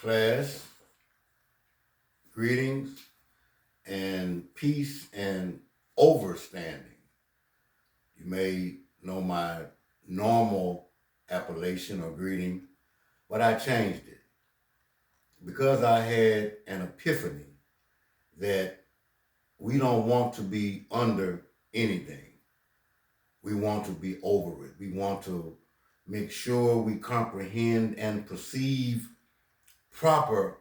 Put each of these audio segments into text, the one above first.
Class, greetings and peace and overstanding. You may know my normal appellation or greeting, but I changed it because I had an epiphany that we don't want to be under anything. We want to be over it. We want to make sure we comprehend and perceive proper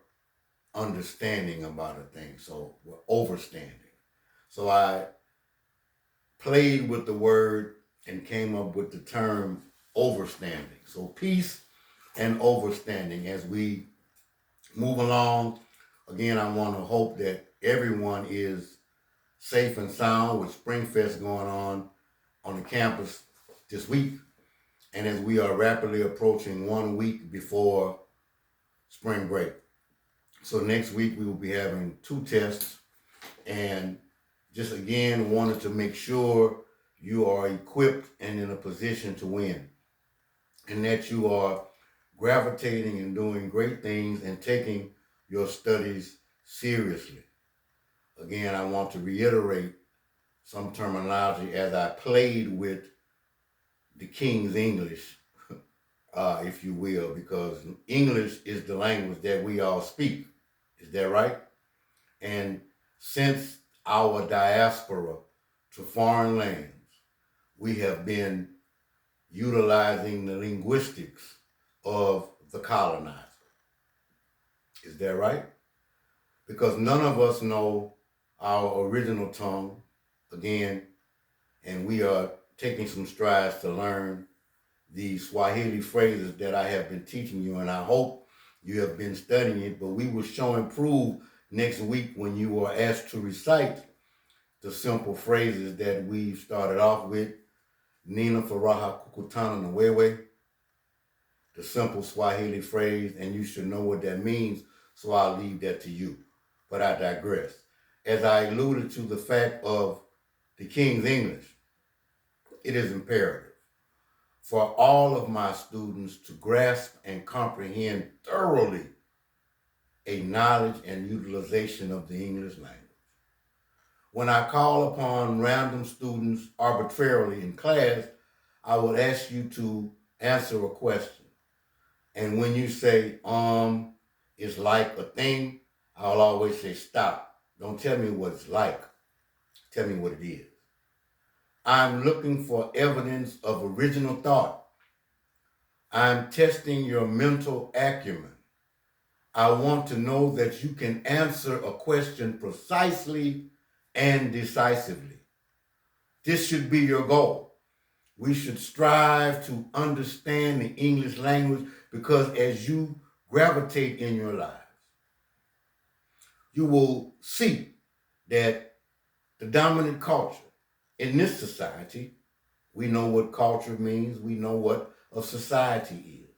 understanding about a thing. So we're overstanding. So I played with the word and came up with the term overstanding. So peace and overstanding as we move along. Again, I want to hope that everyone is safe and sound with Springfest going on the campus this week. And as we are rapidly approaching 1 week before spring break. So next week we will be having 2 tests, and just again wanted to make sure you are equipped and in a position to win, and that you are gravitating and doing great things and taking your studies seriously. Again, I want to reiterate some terminology as I played with the King's English, if you will, because English is the language that we all speak. Is that right? And since our diaspora to foreign lands, we have been utilizing the linguistics of the colonizer. Is that right? Because none of us know our original tongue, again, and we are taking some strides to learn the Swahili phrases that I have been teaching you, and I hope you have been studying it, but we will show and prove next week when you are asked to recite the simple phrases that we've started off with. Nina Faraha Kukutana Nawewe, the simple Swahili phrase, and you should know what that means, so I'll leave that to you. But I digress. As I alluded to the fact of the King's English, it is imperative for all of my students to grasp and comprehend thoroughly a knowledge and utilization of the English language. When I call upon random students arbitrarily in class, I would ask you to answer a question. And when you say, it's like a thing, I'll always say, stop. Don't tell me what it's like. Tell me what it is. I'm looking for evidence of original thought. I'm testing your mental acumen. I want to know that you can answer a question precisely and decisively. This should be your goal. We should strive to understand the English language because as you gravitate in your lives, you will see that the dominant culture in this society, we know what culture means, we know what a society is.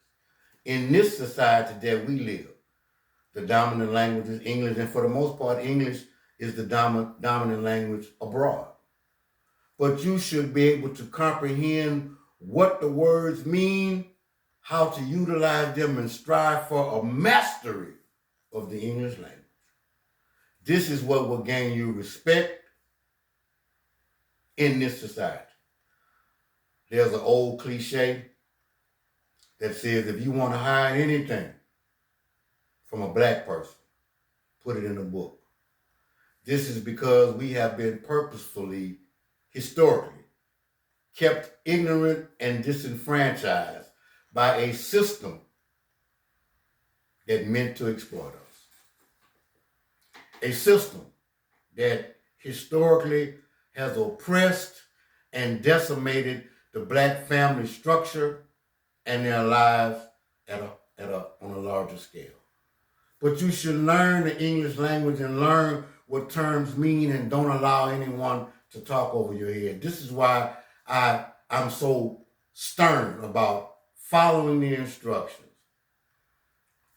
In this society that we live, the dominant language is English, and for the most part, English is the dominant language abroad. But you should be able to comprehend what the words mean, how to utilize them, and strive for a mastery of the English language. This is what will gain you respect in this society. There's an old cliche that says if you want to hide anything from a black person, put it in a book. This is because we have been purposefully, historically, kept ignorant and disenfranchised by a system that meant to exploit us. A system that historically has oppressed and decimated the black family structure and their lives on a larger scale. But you should learn the English language and learn what terms mean and don't allow anyone to talk over your head. This is why I'm so stern about following the instructions,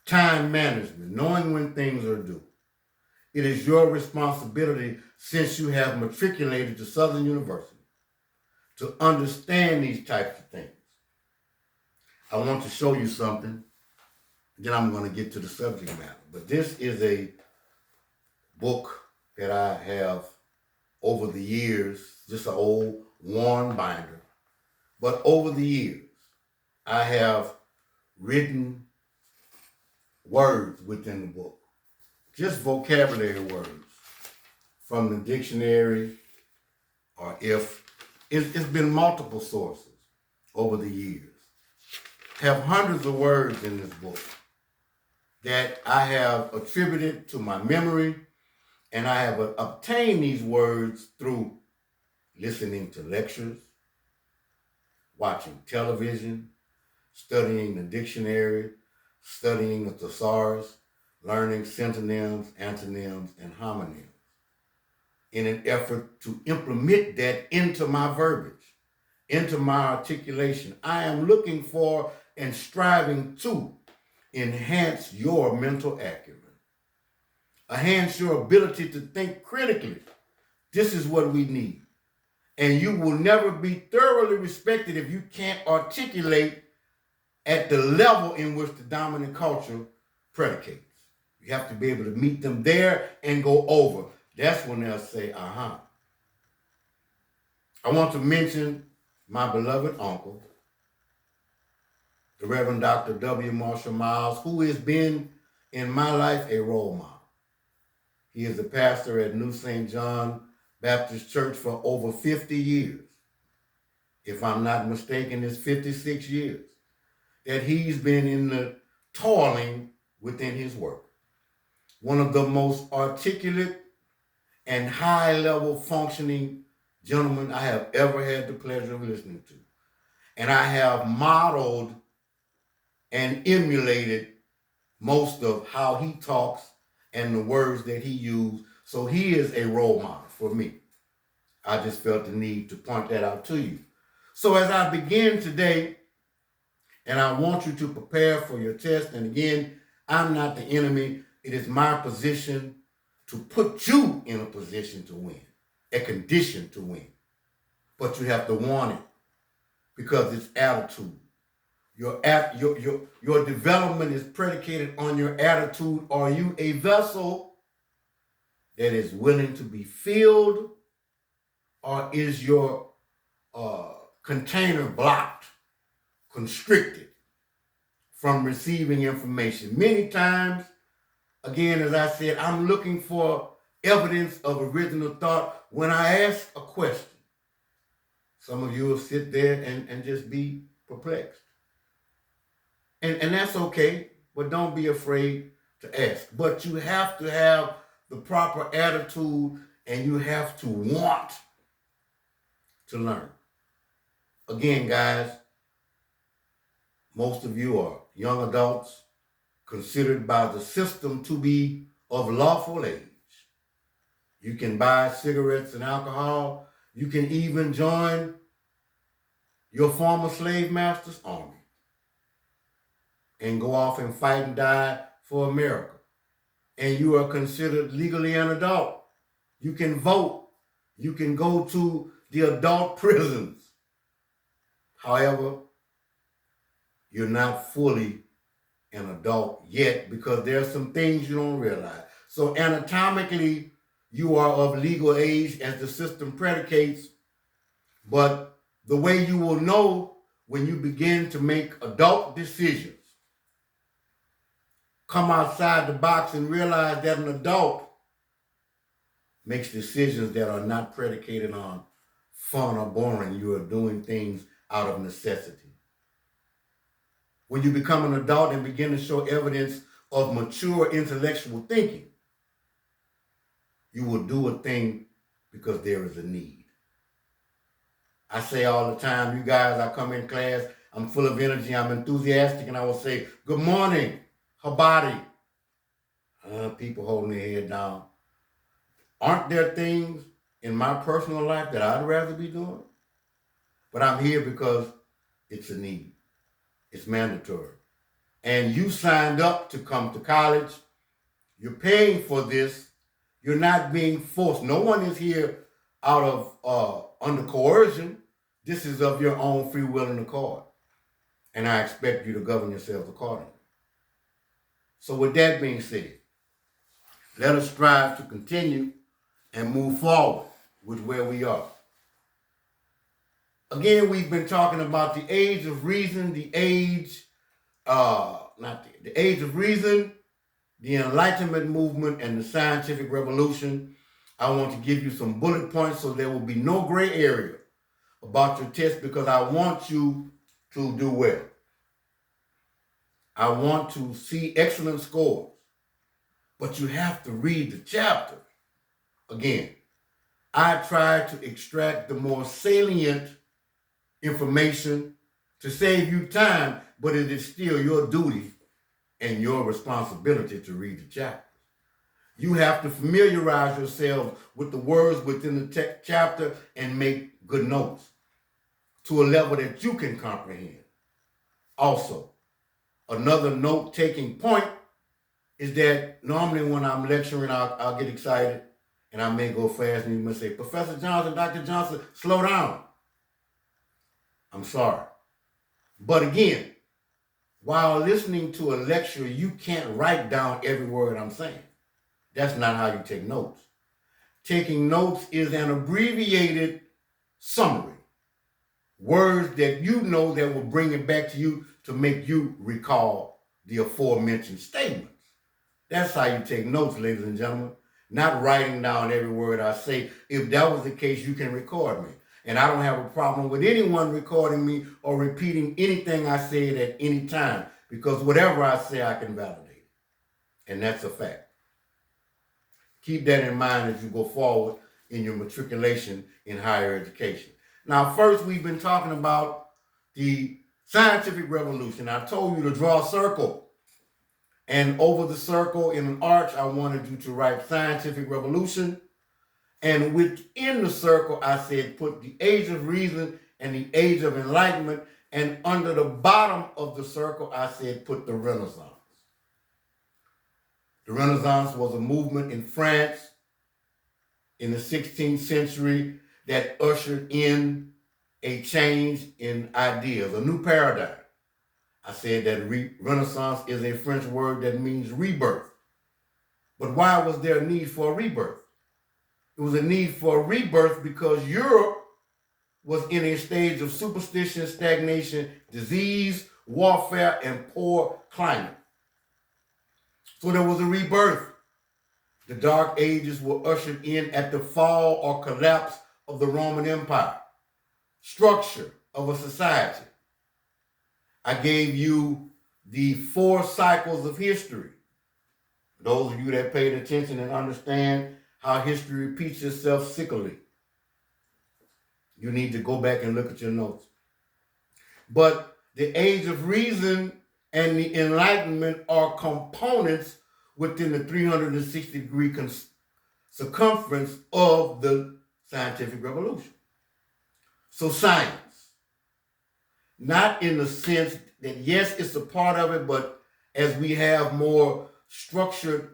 time management, knowing when things are due. It is your responsibility, since you have matriculated to Southern University, to understand these types of things. I want to show you something Then I'm going to get to the subject matter. But this is a book that I have over the years, just an old worn binder. But over the years, I have written words within the book, just vocabulary words from the dictionary, or if it's been multiple sources over the years. Have hundreds of words in this book that I have attributed to my memory, and I have obtained these words through listening to lectures, watching television, studying the dictionary, studying the thesaurus, learning synonyms, antonyms, and homonyms in an effort to implement that into my verbiage, into my articulation. I am looking for and striving to enhance your mental acumen, enhance your ability to think critically. This is what we need. And you will never be thoroughly respected if you can't articulate at the level in which the dominant culture predicates. You have to be able to meet them there and go over. That's when they'll say, uh-huh. I want to mention my beloved uncle, the Reverend Dr. W. Marshall Miles, who has been in my life a role model. He is the pastor at New St. John Baptist Church for over 50 years. If I'm not mistaken, it's 56 years that he's been in the toiling within his work. One of the most articulate and high-level functioning gentlemen I have ever had the pleasure of listening to. And I have modeled and emulated most of how he talks and the words that he used. So he is a role model for me. I just felt the need to point that out to you. So as I begin today, and I want you to prepare for your test, and again, I'm not the enemy. It is my position to put you in a position to win, a condition to win. But you have to want it because it's attitude. Your development is predicated on your attitude. Are you a vessel that is willing to be filled, or is your container blocked, constricted from receiving information? Many times, again, as I said, I'm looking for evidence of original thought when I ask a question. Some of you will sit there and just be perplexed. And that's okay, but don't be afraid to ask. But you have to have the proper attitude, and you have to want to learn. Again, guys, most of you are young adults considered by the system to be of lawful age. You can buy cigarettes and alcohol. You can even join your former slave master's army and go off and fight and die for America. And you are considered legally an adult. You can vote. You can go to the adult prisons. However, you're not fully an adult yet because there are some things you don't realize. So anatomically, you are of legal age as the system predicates, but the way you will know when you begin to make adult decisions, come outside the box and realize that an adult makes decisions that are not predicated on fun or boring. You are doing things out of necessity. When you become an adult and begin to show evidence of mature intellectual thinking, you will do a thing because there is a need. I say all the time, you guys, I come in class, I'm full of energy, I'm enthusiastic, and I will say, good morning, Habari. People holding their head down. Aren't there things in my personal life that I'd rather be doing? But I'm here because it's a need. It's mandatory. And you signed up to come to college. You're paying for this. You're not being forced. No one is here out of under coercion. This is of your own free will and accord. And I expect you to govern yourselves accordingly. So with that being said, let us strive to continue and move forward with where we are. Again, we've been talking about the age of reason, the age of reason, the Enlightenment movement, and the scientific revolution. I want to give you some bullet points so there will be no gray area about your test, because I want you to do well. I want to see excellent scores, but you have to read the chapter. Again, I try to extract the more salient information to save you time, but it is still your duty and your responsibility to read the chapter. You have to familiarize yourself with the words within the chapter and make good notes to a level that you can comprehend. Also, another note-taking point is that normally when I'm lecturing, I'll get excited and I may go fast, and you must say, Professor Johnson, Dr. Johnson, slow down. I'm sorry. But again, while listening to a lecture, you can't write down every word I'm saying. That's not how you take notes. Taking notes is an abbreviated summary. Words that you know that will bring it back to you to make you recall the aforementioned statements. That's how you take notes, ladies and gentlemen. Not writing down every word I say. If that was the case, you can record me. And I don't have a problem with anyone recording me or repeating anything I said at any time, because whatever I say, I can validate it. And that's a fact. Keep that in mind as you go forward in your matriculation in higher education. Now, first, we've been talking about the scientific revolution. I told you to draw a circle. And over the circle in an arch, I wanted you to write scientific revolution. And within the circle, I said, put the age of reason and the age of enlightenment. And under the bottom of the circle, I said, put the Renaissance. The Renaissance was a movement in France in the 16th century that ushered in a change in ideas, a new paradigm. I said that Renaissance is a French word that means rebirth. But why was there a need for a rebirth? It was a need for a rebirth because Europe was in a stage of superstition, stagnation, disease, warfare, and poor climate. So there was a rebirth. The Dark Ages were ushered in at the fall or collapse of the Roman Empire, structure of a society. I gave you the 4 cycles of history. Those of you that paid attention and understand how history repeats itself cyclically, you need to go back and look at your notes. But the age of reason and the Enlightenment are components within the 360-degree circumference of the scientific revolution. So science, not in the sense that, yes, it's a part of it, but as we have more structured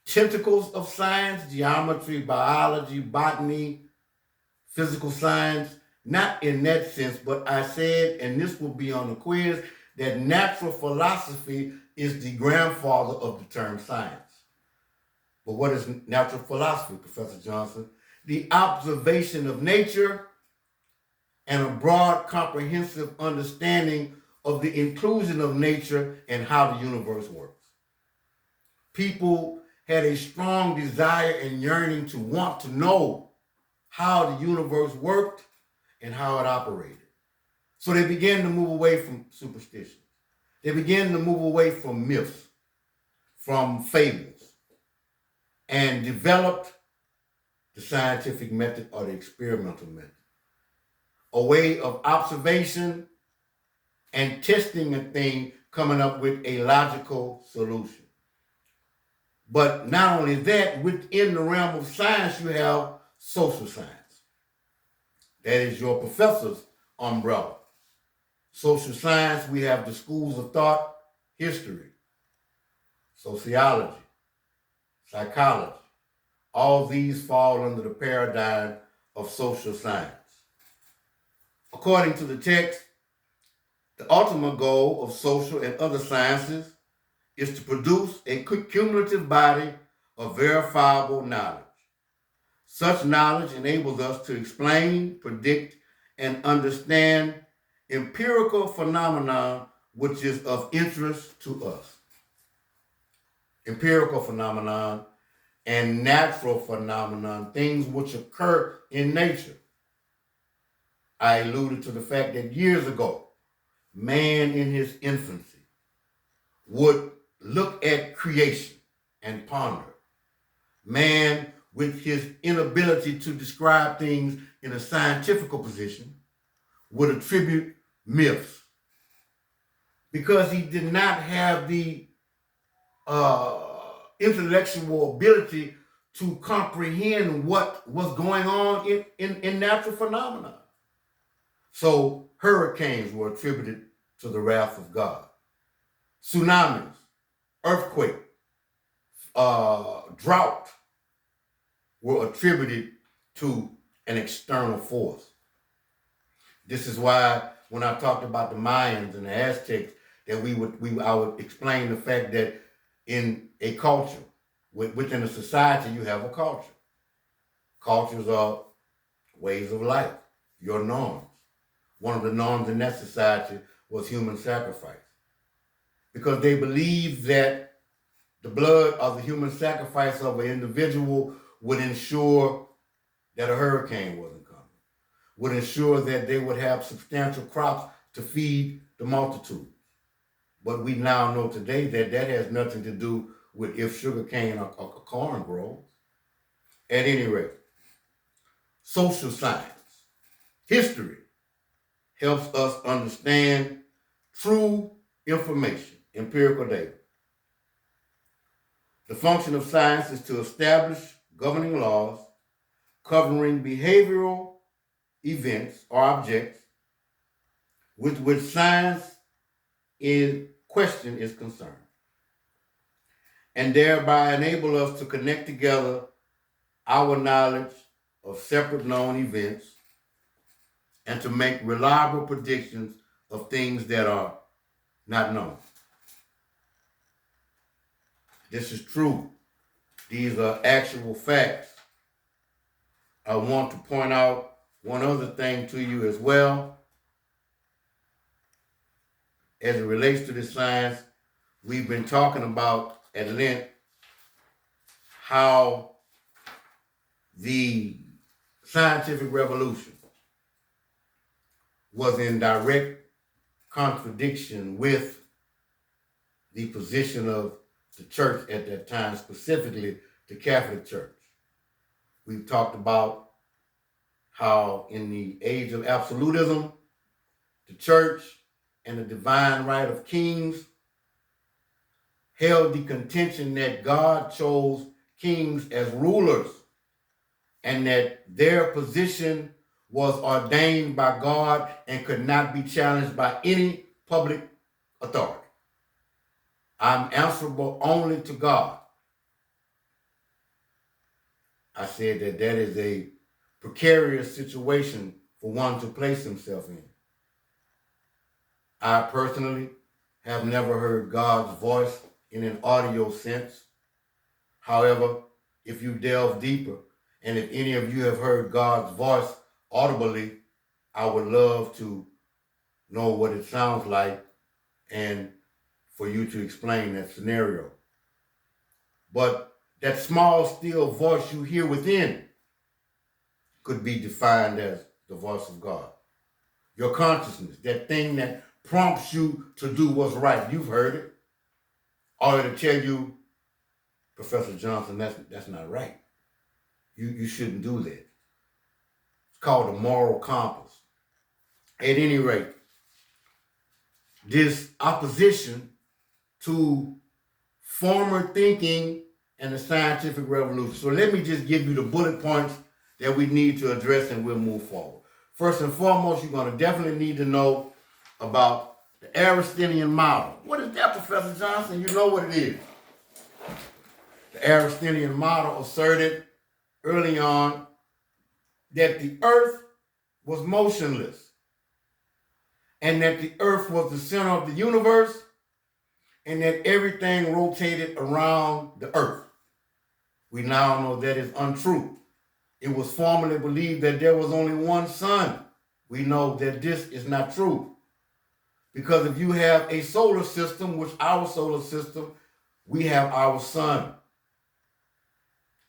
tentacles of science, geometry, biology, botany, physical science, not in that sense, but I said, and this will be on the quiz, that natural philosophy is the grandfather of the term science. But what is natural philosophy, Professor Johnson? The observation of nature and a broad, comprehensive understanding of the inclusion of nature and how the universe works. People had a strong desire and yearning to want to know how the universe worked and how it operated. So they began to move away from superstition. They began to move away from myths, from fables, and developed the scientific method or the experimental method, a way of observation and testing a thing, coming up with a logical solution. But not only that, within the realm of science, you have social science. That is your professor's umbrella. Social science, we have the schools of thought, history, sociology, psychology. All these fall under the paradigm of social science. According to the text, the ultimate goal of social and other sciences is to produce a cumulative body of verifiable knowledge. Such knowledge enables us to explain, predict, and understand empirical phenomena which is of interest to us. Empirical phenomenon and natural phenomenon, things which occur in nature. I alluded to the fact that years ago, man in his infancy would look at creation and ponder. Man, with his inability to describe things in a scientific position, would attribute myths because he did not have the intellectual ability to comprehend what was going on in natural phenomena. So hurricanes were attributed to the wrath of God. Tsunamis, earthquake, drought were attributed to an external force. This is why when I talked about the Mayans and the Aztecs, that I would explain the fact that in a culture, within a society, you have a culture. Cultures are ways of life, your norms. One of the norms in that society was human sacrifice, because they believed that the blood of the human sacrifice of an individual would ensure that a hurricane wasn't coming, would ensure that they would have substantial crops to feed the multitude. But we now know today that that has nothing to do with if sugarcane or corn grows. At any rate, social science, history, helps us understand true information, empirical data. The function of science is to establish governing laws covering behavioral events or objects with which science in question is concerned, and thereby enable us to connect together our knowledge of separate known events and to make reliable predictions of things that are not known. This is true. These are actual facts. I want to point out one other thing to you as well. As it relates to this science, we've been talking about at length how the scientific revolution was in direct contradiction with the position of the church at that time, specifically the Catholic Church. We've talked about how in the age of absolutism, the church and the divine right of kings held the contention that God chose kings as rulers and that their position was ordained by God and could not be challenged by any public authority. I'm answerable only to God. I said that that is a precarious situation for one to place himself in. I personally have never heard God's voice in an audio sense. However, if you delve deeper, and if any of you have heard God's voice audibly, I would love to know what it sounds like and for you to explain that scenario. But that small, still voice you hear within could be defined as the voice of God. Your consciousness, that thing that prompts you to do what's right. You've heard it. Or to tell you, Professor Johnson, that's not right. You shouldn't do that. It's called a moral compass. At any rate, this opposition to former thinking and the scientific revolution. So let me just give you the bullet points that we need to address and we'll move forward. First and foremost, you're going to definitely need to know about the Aristotelian model. What is that, Professor Johnson? You know what it is. The Aristotelian model asserted early on that the earth was motionless and that the earth was the center of the universe and that everything rotated around the earth. We now know that is untrue. It was formerly believed that there was only one sun. We know that this is not true. Because if you have a solar system, which our solar system, we have our sun.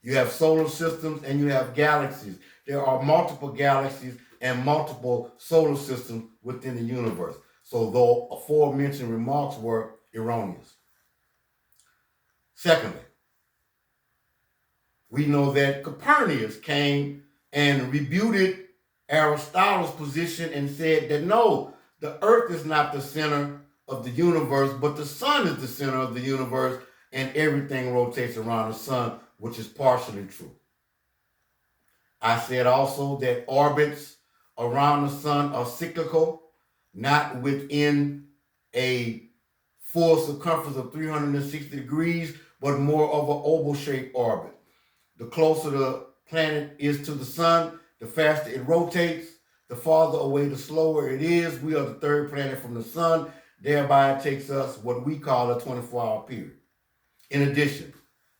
You have solar systems and you have galaxies. There are multiple galaxies and multiple solar systems within the universe. So though aforementioned remarks were erroneous. Secondly, we know that Copernicus came and refuted Aristotle's position and said that no, the earth is not the center of the universe, but the sun is the center of the universe, and everything rotates around the sun, which is partially true. I said also that orbits around the sun are cyclical, not within a full circumference of 360 degrees, but more of an oval-shaped orbit. The closer the planet is to the sun, the faster it rotates. The farther away, the slower it is. We are the third planet from the sun. Thereby, it takes us what we call a 24-hour period. In addition,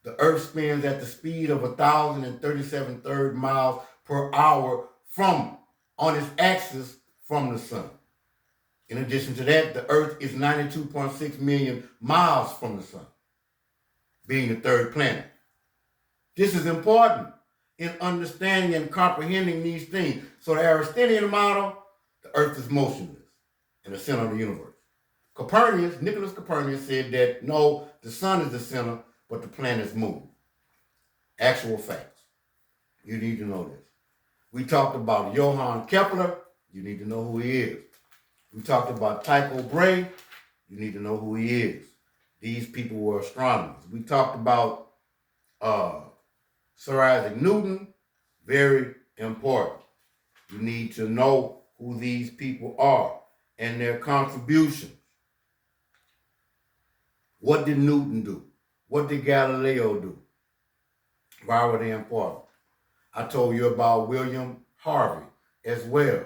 the Earth spins at the speed of 1,037 third miles per hour on its axis from the sun. In addition to that, the Earth is 92.6 million miles from the sun, being the third planet. This is important in understanding and comprehending these things. So the Aristotelian model, the earth is motionless in the center of the universe. Nicholas Copernicus said that no, the sun is the center, but the planets move. Actual facts. You need to know this. We talked about Johann Kepler. You need to know who he is. We talked about Tycho Brahe. You need to know who he is. These people were astronomers. We talked about Sir Isaac Newton, very important. You need to know who these people are and their contributions. What did Newton do? What did Galileo do? Why were they important? I told you about William Harvey as well.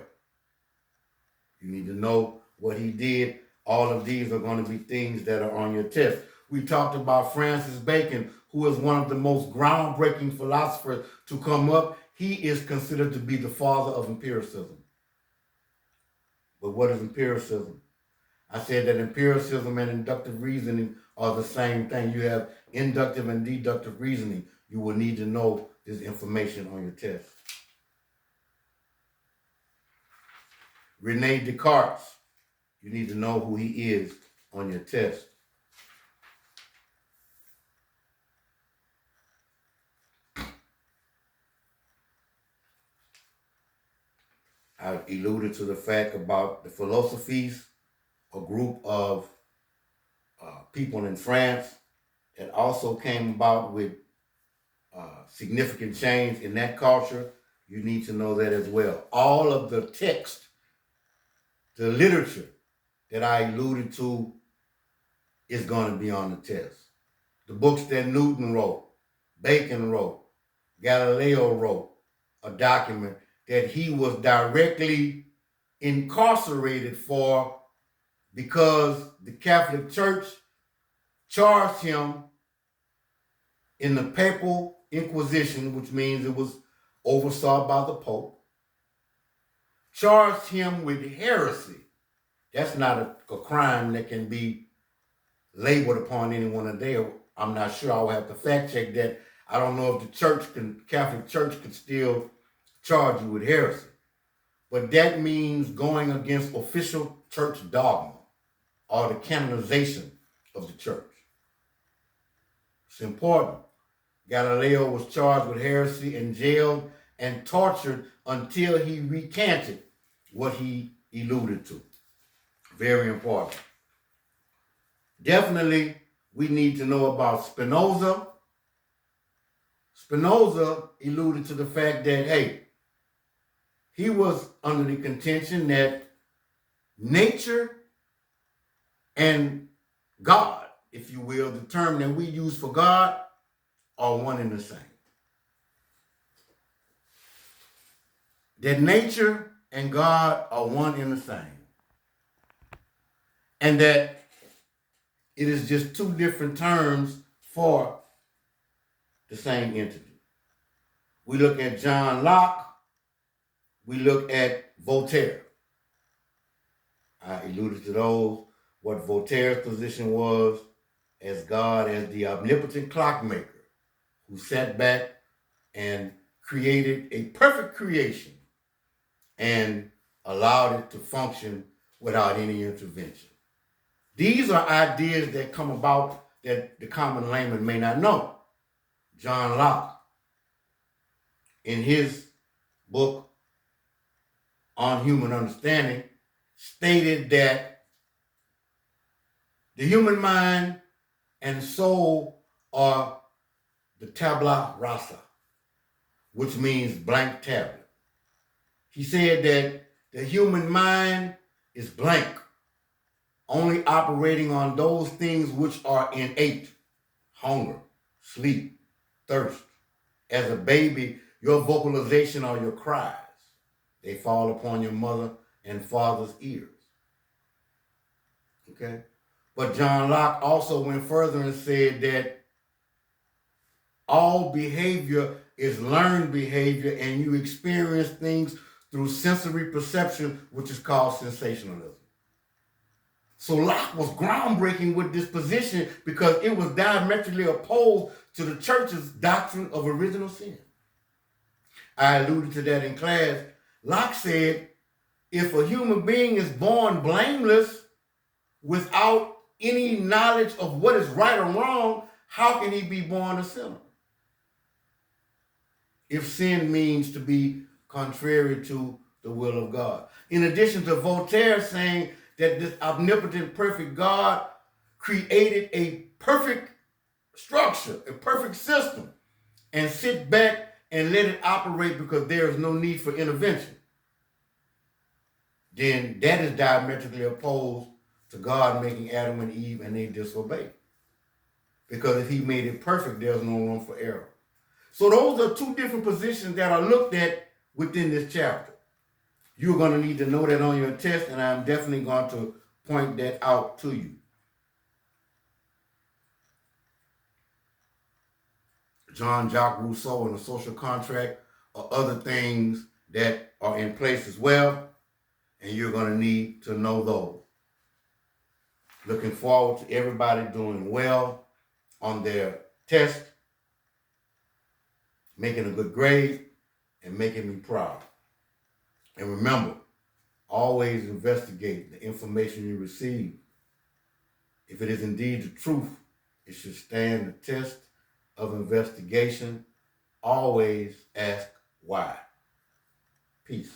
You need to know what he did. All of these are going to be things that are on your test. We talked about Francis Bacon, who is one of the most groundbreaking philosophers to come up. He is considered to be the father of empiricism. But what is empiricism? I said that empiricism and inductive reasoning are the same thing. You have inductive and deductive reasoning. You will need to know this information on your test. Rene Descartes, you need to know who he is on your test. I alluded to the fact about the philosophies, a group of people in France that also came about with significant change in that culture. You need to know that as well. All of the text, the literature that I alluded to is going to be on the test. The books that Newton wrote, Bacon wrote, Galileo wrote, a document that he was directly incarcerated for because the Catholic Church charged him in the Papal Inquisition, which means it was oversaw by the Pope, charged him with heresy. That's not a crime that can be labeled upon anyone today. I'm not sure. I'll have to fact check that. I don't know if the Catholic Church can still charge you with heresy. But that means going against official church dogma or the canonization of the church. It's important. Galileo was charged with heresy and jailed and tortured until he recanted what he alluded to. Very important. Definitely, we need to know about Spinoza. Spinoza alluded to the fact that, hey, he was under the contention that nature and God, if you will, the term that we use for God, are one and the same. That nature and God are one and the same. And that It is just two different terms for the same entity. We look at John Locke, we look at Voltaire. I alluded to those, what Voltaire's position was as God, as the omnipotent clockmaker who sat back and created a perfect creation and allowed it to function without any intervention. These are ideas that come about that the common layman may not know. John Locke, in his book on human understanding, stated that the human mind and soul are the tabula rasa, which means blank tablet. He said that the human mind is blank, only operating on those things which are innate: hunger, sleep, thirst. As a baby, your vocalization or your cries, they fall upon your mother and father's ears. Okay? But John Locke also went further and said that all behavior is learned behavior, and you experience things through sensory perception, which is called sensationalism. So Locke was groundbreaking with this position because it was diametrically opposed to the church's doctrine of original sin. I alluded to that in class. Locke said, if a human being is born blameless without any knowledge of what is right or wrong, how can he be born a sinner? If sin means to be contrary to the will of God. In addition to Voltaire saying that this omnipotent, perfect God created a perfect structure, a perfect system, and sit back and let it operate because there is no need for intervention, then that is diametrically opposed to God making Adam and Eve and they disobeyed. Because if he made it perfect, there's no room for error. So those are two different positions that are looked at within this chapter. You're going to need to know that on your test, and I'm definitely going to point that out to you. Jean-Jacques Rousseau and the social contract are other things that are in place as well, and you're going to need to know those. Looking forward to everybody doing well on their test, making a good grade, and making me proud. And remember, always investigate the information you receive. If it is indeed the truth, it should stand the test of investigation. Always ask why. Peace.